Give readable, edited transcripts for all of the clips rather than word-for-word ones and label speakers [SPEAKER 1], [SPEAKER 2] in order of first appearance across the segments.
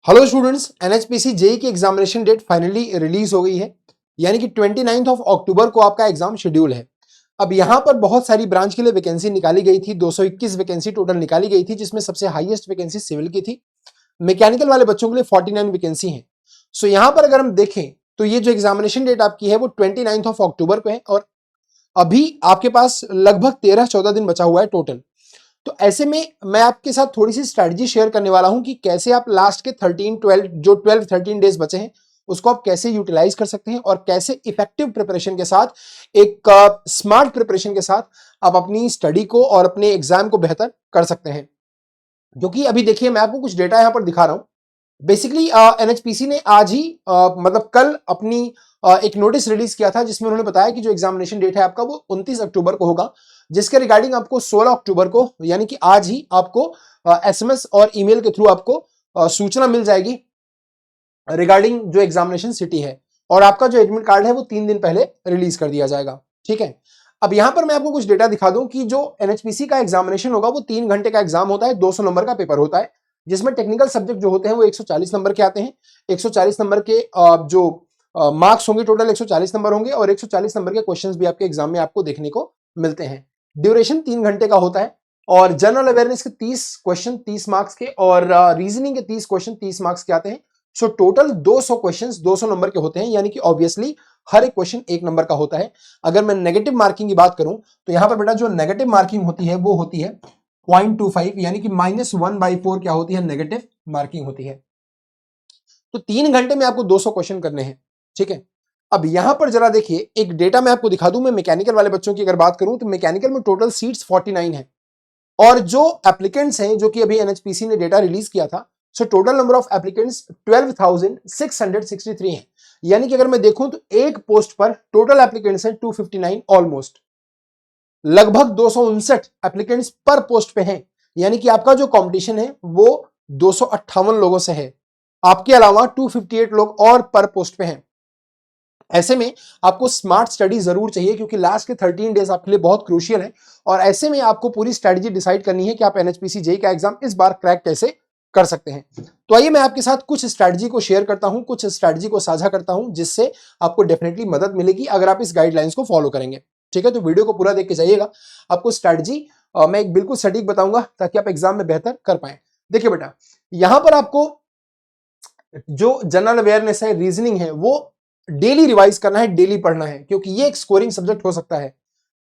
[SPEAKER 1] Hello students, NHPC JEE की examination date finally release हो गई है। यानी कि 29 ऑफ अक्टूबर को आपका एग्जाम शेड्यूल है। अब यहां पर बहुत सारी ब्रांच के लिए वैकेंसी निकाली गई थी। 221 वैकेंसी टोटल निकाली गई थी, जिसमें सबसे हाईएस्ट वैकेंसी सिविल की थी। मैकेनिकल वाले बच्चों के लिए 49 वैकेंसी है। सो यहां पर अगर हम देखें तो ये जो एग्जामिनेशन डेट आपकी है वो 29 ऑफ अक्टूबर को है, और अभी आपके पास लगभग 13-14 दिन बचा हुआ है टोटल। तो ऐसे में मैं आपके साथ थोड़ी सी स्ट्रेटजी शेयर करने वाला हूं कि कैसे आप लास्ट के 12-13 डेज बचे हैं उसको आप कैसे यूटिलाइज कर सकते हैं, और कैसे इफेक्टिव प्रिपरेशन के साथ, एक स्मार्ट प्रिपरेशन के साथ आप अपनी स्टडी को और अपने एग्जाम को बेहतर कर सकते हैं। क्योंकि अभी देखिए, मैं आपको कुछ डेटा यहां पर दिखा रहा हूं। बेसिकली एनएचपीसी ने आज ही मतलब कल अपनी एक नोटिस रिलीज किया था, जिसमें उन्होंने बताया कि जो एग्जामिनेशन डेट है आपका वो 29 अक्टूबर को होगा, जिसके रिगार्डिंग आपको 16 अक्टूबर को यानी कि आज ही आपको एसएमएस और ईमेल के थ्रू आपको सूचना मिल जाएगी रिगार्डिंग जो एग्जामिनेशन सिटी है। और आपका जो एडमिट कार्ड है वो 3 दिन पहले रिलीज कर दिया जाएगा। ठीक है। अब यहां पर मैं आपको कुछ डेटा दिखा दूं कि जो एनएचपीसी का एग्जामिनेशन होगा वो 3 घंटे का एग्जाम होता है, 200 नंबर का पेपर होता है, जिसमें टेक्निकल सब्जेक्ट जो होते हैं वो 140 नंबर के आते हैं। 140 नंबर के जो मार्क्स होंगे, टोटल 140 नंबर होंगे, और 140 नंबर के क्वेश्चंस भी आपके एग्जाम में आपको देखने को मिलते हैं। ड्यूरेशन 3 घंटे का होता है, और जनरल अवेयरनेस के 30 क्वेश्चन 30 मार्क्स के, और रीजनिंग के 30 क्वेश्चन 30 मार्क्स के आते हैं। सो टोटल 200 क्वेश्चंस 200 नंबर के होते हैं, यानी कि ऑब्वियसली हर एक क्वेश्चन 1 नंबर का होता है। अगर मैं नेगेटिव मार्किंग की बात करूं तो यहां पर बेटा जो नेगेटिव मार्किंग होती है वो होती है 0.25, यानी कि -1/4 क्या होती है, नेगेटिव मार्किंग होती है। तो 3 घंटे में आपको 200 क्वेश्चन करने हैं। ठीक है। अब यहां पर जरा देखिए, एक डेटा मैं आपको दिखा दूं। मैं मैकेनिकल वाले बच्चों की अगर बात करूं तो मैकेनिकल में टोटल सीट्स 49 है, और जो एप्लीकेंट्स हैं, जो कि अभी एनएचपीसी ने डेटा रिलीज किया था, so total number of applicants 12,663 हैं। यानी कि अगर मैं देखूं तो एक पोस्ट पर टोटल एप्लीकेंट्स हैं 259, ऑलमोस्ट लगभग 259 एप्लीकेंट्स पर पोस्ट पे हैं। यानी कि आपका जो कंपटीशन है वो 258 लोगों से है। आपके अलावा 258 लोग और पर पोस्ट पे हैं। ऐसे में आपको स्मार्ट स्टडी जरूर चाहिए, क्योंकि लास्ट के 13 डेज आपके लिए बहुत क्रूशियल है। और ऐसे में आपको पूरी स्ट्रेटजी डिसाइड करनी है कि आप एनएचपीसी जेई का एग्जाम इस बार क्रैक कैसे कर सकते हैं। तो आइए मैं आपके साथ कुछ स्ट्रेटजी को शेयर करता हूं, कुछ स्ट्रेटजी को साझा करता हूं, जिससे आपको डेफिनेटली मदद मिलेगी अगर आप इस गाइडलाइंस को फॉलो करेंगे। ठीक है, तो वीडियो को पूरा देख के जाइएगा। आपको स्ट्रेटजी मैं एक बिल्कुल सटीक बताऊंगा, ताकि आप एग्जाम में बेहतर कर पाए। देखिए बेटा, यहां पर आपको जो जनरल अवेयरनेस है, रीजनिंग है, वो डेली रिवाइज करना है, डेली पढ़ना है, क्योंकि ये एक स्कोरिंग सब्जेक्ट हो सकता है।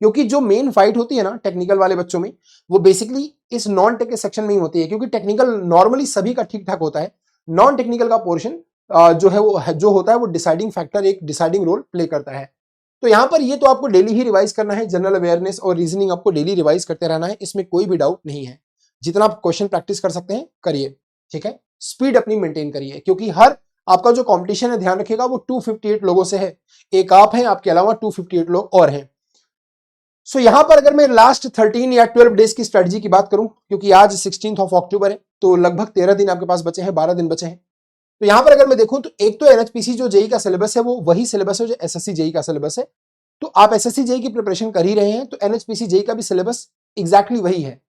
[SPEAKER 1] क्योंकि जो मेन फाइट होती है ना टेक्निकल वाले बच्चों में, वो बेसिकली इस नॉन टेक के सेक्शन में ही होती है। क्योंकि टेक्निकल नॉर्मली सभी का ठीक ठाक होता है, नॉन टेक्निकल का पोर्शन जो है वो जो होता है वो डिसाइडिंग फैक्टर, एक डिसाइडिंग रोल प्ले करता है। तो यहां पर ये तो आपको डेली ही रिवाइज करना है, जनरल अवेयरनेस और रीजनिंग आपको डेली रिवाइज करते रहना है, इसमें कोई भी डाउट नहीं है। जितना आप क्वेश्चन प्रैक्टिस कर सकते हैं करिए। ठीक है, स्पीड अपनी मेंटेन करिए, क्योंकि हर आपका जो कंपटीशन है, ध्यान रखिएगा, वो 258 लोगों से है। एक आप हैं, आपके अलावा 258 लोग और हैं। सो यहां पर अगर मैं लास्ट 13 या 12 डेज की स्ट्रेटजी की बात करूं, क्योंकि आज 16 ऑफ अक्टूबर है, तो लगभग 13 दिन आपके पास बचे हैं, 12 दिन बचे हैं। तो यहां पर अगर मैं देखूं तो एक तो एनएचपीसी जो जेई का सिलेबस है वो वही सिलेबस है जो एसएससी जेई का सिलेबस है। तो आप एसएससी जेई की प्रिपरेशन कर ही रहे हैं, तो एनएचपीसी जेई का भी सिलेबस एग्जैक्टली वही है।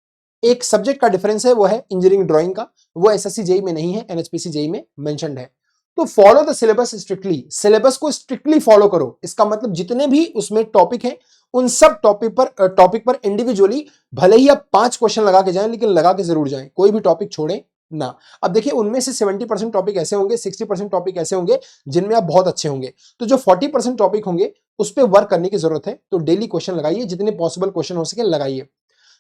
[SPEAKER 1] एक सब्जेक्ट का डिफरेंस है, वो है इंजीनियरिंग ड्राइंग का, वो एसएससी जेई में नहीं है, एनएचपीसी जेई में मेंशन्ड है। तो follow the syllabus strictly, syllabus को स्ट्रिक्टली फॉलो करो। इसका मतलब जितने भी उसमें टॉपिक हैं, उन सब टॉपिक पर इंडिविजुअली भले ही आप 5 क्वेश्चन लगा के जाएं, लेकिन लगा के जरूर जाएं, कोई भी टॉपिक छोड़ें ना। अब देखिए, उनमें से 70% टॉपिक ऐसे होंगे, 60% टॉपिक ऐसे होंगे जिनमें आप बहुत अच्छे होंगे। तो जो 40% टॉपिक होंगे उस पर वर्क करने की जरूरत है। तो डेली क्वेश्चन लगाइए, जितने पॉसिबल क्वेश्चन हो सके लगाइए।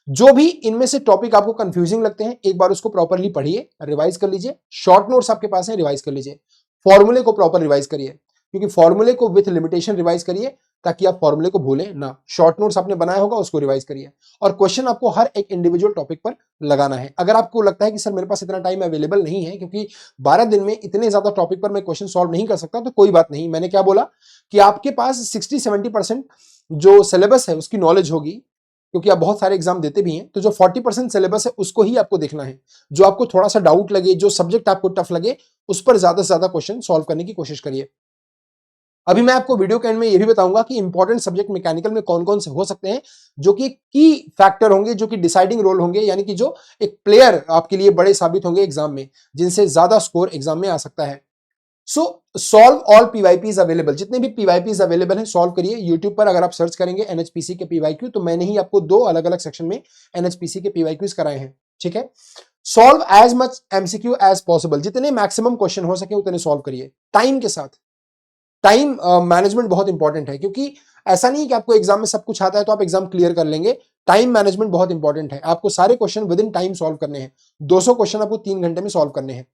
[SPEAKER 1] जो भी इनमें से टॉपिक आपको कंफ्यूजिंग लगते हैं, एक बार उसको प्रॉपरली पढ़िए, रिवाइज कर लीजिए। शॉर्ट नोट्स आपके पास है, रिवाइज कर लीजिए। फॉर्मूले को प्रॉपर रिवाइज करिए, क्योंकि फॉर्मूले को विथ लिमिटेशन रिवाइज करिए, ताकि आप फॉर्मूले को भूलें ना। शॉर्ट नोट्स आपने बनाया होगा, उसको रिवाइज करिए। और क्वेश्चन आपको हर एक इंडिविजुअल टॉपिक पर लगाना है। अगर आपको लगता है कि सर मेरे पास इतना टाइम अवेलेबल नहीं है, क्योंकि 12 दिन में इतने ज्यादा टॉपिक पर मैं क्वेश्चन सॉल्व नहीं कर सकता, तो कोई बात नहीं। मैंने क्या बोला कि आपके पास 60-70% जो सिलेबस है उसकी नॉलेज होगी, क्योंकि आप बहुत सारे एग्जाम देते भी हैं। तो जो 40% सिलेबस है उसको ही आपको देखना है। जो आपको थोड़ा सा डाउट लगे, जो सब्जेक्ट आपको टफ लगे, उस पर ज्यादा से ज्यादा क्वेश्चन सॉल्व करने की कोशिश करिए। अभी मैं आपको वीडियो के एंड में ये भी बताऊंगा कि इंपॉर्टेंट सब्जेक्ट मैकेनिकल में कौन कौन से हो सकते हैं जो कि की फैक्टर होंगे, जो कि डिसाइडिंग रोल होंगे, यानी कि जो एक प्लेयर आपके लिए बड़े साबित होंगे एग्जाम में, जिनसे ज्यादा स्कोर एग्जाम में आ सकता है। सो सॉल्व ऑल पीवाईपीज अवेलेबल, जितने भी पीवाईपीज अवेलेबल हैं सॉल्व करिए। यूट्यूब पर अगर आप सर्च करेंगे एनएचपीसी के पीवाईक्यू, तो मैंने ही आपको 2 अलग अलग सेक्शन में एनएचपीसी के पीवाईक्यूज कराए हैं, ठीक है। Solve as much MCQ as possible, जितने मैक्सिमम क्वेश्चन हो सके उतने सॉल्व करिए टाइम के साथ। टाइम मैनेजमेंट बहुत इंपॉर्टेंट है, क्योंकि ऐसा नहीं है कि आपको एग्जाम में सब कुछ आता है तो आप एग्जाम क्लियर कर लेंगे। टाइम मैनेजमेंट बहुत इंपॉर्टेंट है, आपको सारे question with in time solve करने हैं। 200 क्वेश्चन आपको 3 घंटे में सॉल्व करने हैं।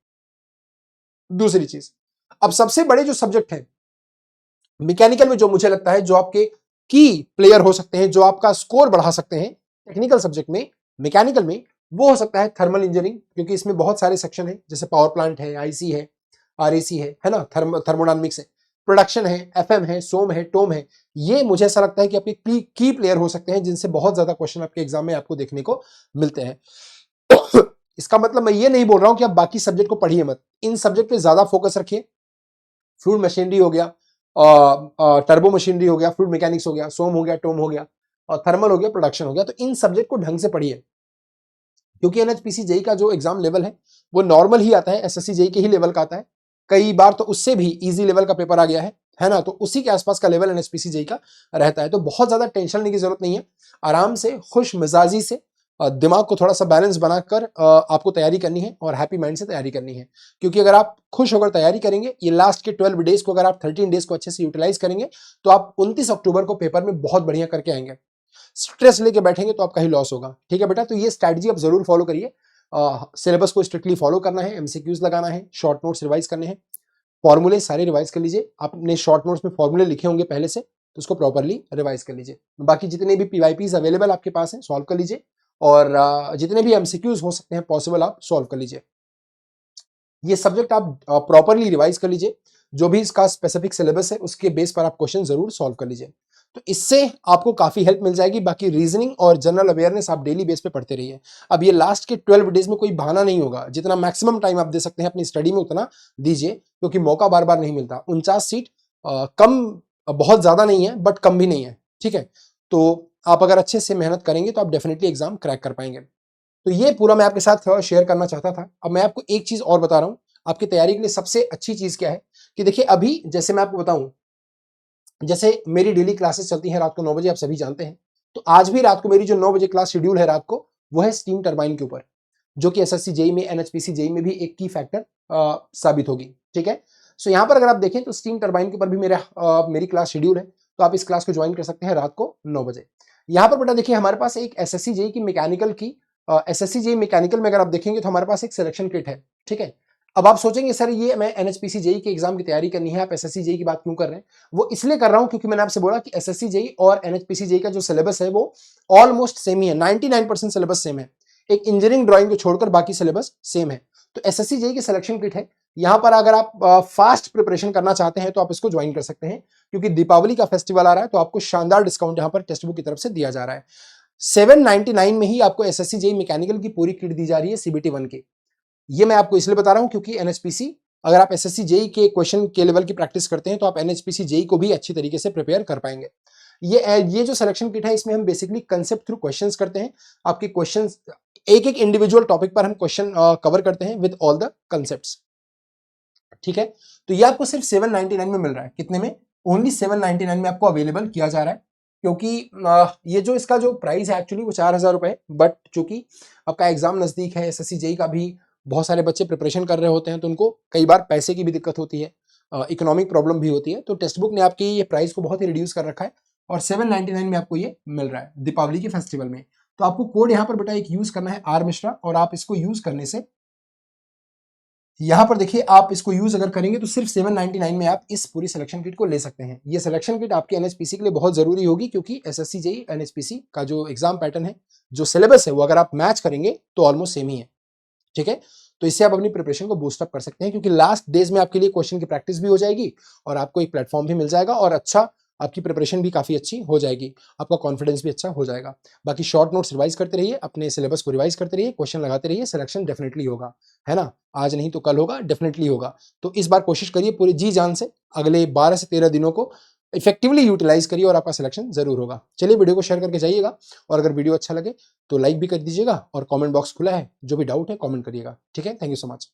[SPEAKER 1] दूसरी चीज, अब सबसे बड़े जो सब्जेक्ट है मैकेनिकल में, जो मुझे लगता है जो आपके की प्लेयर हो सकते हैं, जो आपका स्कोर बढ़ा सकते हैं टेक्निकल सब्जेक्ट में, मैकेनिकल में, वो हो सकता है थर्मल इंजीनियरिंग, क्योंकि इसमें बहुत सारे सेक्शन है, जैसे पावर प्लांट है, आईसी है, आरएसी है ना, थर्मोडायनामिक्स है, प्रोडक्शन है, एफएम है, सोम है, टोम है। ये मुझे ऐसा लगता है कि आपके की प्लेयर हो सकते हैं, जिनसे बहुत ज्यादा क्वेश्चन आपके एग्जाम में आपको देखने को मिलते हैं। इसका मतलब मैं ये नहीं बोल रहा हूं कि आप बाकी सब्जेक्ट को पढ़िए मत, इन सब्जेक्ट पे ज्यादा फोकस रखिए। फ्लूइड मशीनरी हो गया, टर्बो मशीनरी हो गया, फ्लूइड मैकेनिक्स हो गया, सोम हो गया, टोम हो गया, और थर्मल हो गया, प्रोडक्शन हो गया, तो इन सब्जेक्ट को ढंग से पढ़िए, क्योंकि एनएचपीसी जेई का जो एग्जाम लेवल है वो नॉर्मल ही आता है, एसएससी जेई के ही लेवल का आता है। कई बार तो उससे भी इजी लेवल का पेपर आ गया है ना, तो उसी के आसपास का लेवल एनएचपीसी जेई का रहता है। तो बहुत ज्यादा टेंशन लेने की जरूरत नहीं है, आराम से खुश मिजाजी से दिमाग को थोड़ा सा बैलेंस बनाकर आपको तैयारी करनी है, और हैप्पी माइंड से तैयारी करनी है। क्योंकि अगर आप खुश होकर तैयारी करेंगे, ये लास्ट के 12 डेज को अगर आप 13 डेज को अच्छे से यूटिलाइज करेंगे, तो आप 29 अक्टूबर को पेपर में बहुत बढ़िया करके आएंगे। स्ट्रेस लेके बैठेंगे तो आपका ही लॉस होगा, ठीक है बेटा। तो ये स्ट्रैटेजी आप जरूर फॉलो करिए। सिलेबस को स्ट्रिक्टली फॉलो करना है, एमसीक्यूज लगाना है, शॉर्ट नोट्स रिवाइज करने हैं, फॉर्मूले सारे रिवाइज कर लीजिए। आपने शॉर्ट नोट्स में फॉर्मूले लिखे होंगे पहले से, तो उसको प्रॉपरली रिवाइज कर लीजिए। बाकी जितने भी पीवाईपीज अवेलेबल आपके पास हैं सॉल्व कर लीजिए, और जितने भी एमसीक्यूज हो सकते हैं पॉसिबल आप सॉल्व कर लीजिए। ये सब्जेक्ट आप प्रॉपरली रिवाइज कर लीजिए, जो भी इसका स्पेसिफिक सिलेबस है उसके बेस पर आप क्वेश्चन जरूर सॉल्व कर लीजिए, तो इससे आपको काफी हेल्प मिल जाएगी। बाकी रीजनिंग और जनरल अवेयरनेस आप डेली बेस पे पढ़ते रहिए। अब ये लास्ट के 12 डेज में कोई बहाना नहीं होगा, जितना मैक्सिमम टाइम आप दे सकते हैं अपनी स्टडी में उतना दीजिए, क्योंकि मौका बार बार नहीं मिलता। 49 सीट कम, बहुत ज्यादा नहीं है बट कम भी नहीं है, ठीक है। तो आप अगर अच्छे से मेहनत करेंगे तो आप डेफिनेटली एग्जाम क्रैक कर पाएंगे। तो ये पूरा मैं आपके साथ शेयर करना चाहता था। अब मैं आपको एक चीज और बता रहा हूं, आपकी तैयारी के लिए सबसे अच्छी चीज क्या है कि देखिए, अभी जैसे मैं आपको बताऊं, जैसे मेरी डेली क्लासेस चलती हैं रात को 9 बजे, आप सभी जानते हैं। तो आज भी रात को मेरी जो 9 बजे क्लास शेड्यूल है रात को, वो है स्टीम टरबाइन के ऊपर, जो कि एसएससी जेई में, एनएचपीसी जेई में भी एक की फैक्टर साबित होगी, ठीक है। सो यहाँ पर अगर आप देखें तो स्टीम टरबाइन के ऊपर भी मेरी क्लास शेड्यूल है, तो आप इस क्लास को ज्वाइन कर सकते हैं रात को 9 बजे। यहाँ पर बेटा देखिए, हमारे पास एक एसएससी जेई की मैकेनिकल की, एसएससी जेई मैकेनिकल में अगर आप देखेंगे तो हमारे पास एक सिलेक्शन किट है, ठीक है। अब आप सोचेंगे सर ये मैं एनएचपीसी जेई के एग्जाम की तैयारी करनी है, आप एसएससी जेई की बात क्यों कर रहे हैं? वो इसलिए कर रहा हूं क्योंकि मैंने आपसे बोला कि एसएससी जेई और एनएचपीसी जेई का जो सिलेबस है वो ऑलमोस्ट सेम ही है, 99% सिलेबस सेम है। एक इंजीनियरिंग ड्राइंग को छोड़कर बाकी सिलेबस सेम है। तो एसएससी जेई की सिलेक्शन किट है, यहां पर अगर आप फास्ट प्रिपरेशन करना चाहते हैं तो आप इसको ज्वाइन कर सकते हैं, क्योंकि दीपावली का फेस्टिवल आ रहा है, तो आपको शानदार डिस्काउंट यहां पर टेक्स्ट बुक की तरफ से दिया जा रहा है। 799 में ही आपको एसएससी जेई मैकेनिकल की पूरी किट दी जा रही है सीबीटी 1 की। ये मैं आपको इसलिए बता रहा हूं क्योंकि एनएचपीसी, अगर आप एसएससी जेई के क्वेश्चन के लेवल की प्रैक्टिस करते हैं तो आप एनएचपीसी जेई को भी अच्छी तरीके से प्रिपेयर कर पाएंगे। ये जो सिलेक्शन किट है, इसमें हम बेसिकली कंसेप्ट थ्रू क्वेश्चंस करते हैं। आपके क्वेश्चंस एक एक इंडिविजुअल टॉपिक पर हम क्वेश्चन कवर करते हैं विद ऑल द कंसेप्ट्स, ठीक है। तो ये आपको सिर्फ 799 में मिल रहा है। कितने में? ओनली 799 में आपको अवेलेबल किया जा रहा है, क्योंकि ये जो इसका जो प्राइस है एक्चुअली वो 4000 रुपए है, बट चूंकि आपका एग्जाम नजदीक है, एसएससी जेई का भी बहुत सारे बच्चे प्रिपरेशन कर रहे होते हैं, तो उनको कई बार पैसे की भी दिक्कत होती है, इकोनॉमिक प्रॉब्लम भी होती है, तो टेक्स्ट बुक ने आपकी ये प्राइस को बहुत ही रिड्यूस कर रखा है, और 799 में आपको ये मिल रहा है दीपावली के फेस्टिवल में। तो आपको कोड यहाँ पर बेटा एक यूज करना है, आर मिश्रा, और आप इसको यूज करने से, यहां पर देखिए, आप इसको यूज अगर करेंगे तो सिर्फ 799 में आप इस पूरी सिलेक्शन किट को ले सकते हैं। ये सिलेक्शन किट आपके एनएचपीसी के लिए बहुत जरूरी होगी, क्योंकि एसएससी जेई एनएचपीसी का जो एग्जाम पैटर्न है, जो सिलेबस है, वो अगर आप मैच करेंगे तो ऑलमोस्ट सेम ही है, ठीक है। तो इससे आप अपनी प्रिपरेशन को बूस्ट अप कर सकते हैं, क्योंकि लास्ट डेज में आपके लिए क्वेश्चन की प्रैक्टिस भी हो जाएगी और आपको एक प्लेटफॉर्म भी मिल जाएगा, और अच्छा आपकी प्रिपरेशन भी काफ़ी अच्छी हो जाएगी, आपका कॉन्फिडेंस भी अच्छा हो जाएगा। बाकी शॉर्ट नोट्स रिवाइज करते रहिए, अपने सिलेबस को रिवाइज करते रहिए, क्वेश्चन लगाते रहिए, सिलेक्शन डेफिनेटली होगा, है ना? आज नहीं तो कल होगा, डेफिनेटली होगा। तो इस बार कोशिश करिए पूरी जी जान से, अगले 12 से 13 दिनों को इफेक्टिवली यूटिलाइज करिए और आपका सिलेक्शन जरूर होगा। चलिए वीडियो को शेयर करके जाइएगा, और अगर वीडियो अच्छा लगे तो लाइक भी कर दीजिएगा, और कमेंट बॉक्स खुला है, जो भी डाउट है कमेंट करिएगा। ठीक है, थैंक यू सो मच।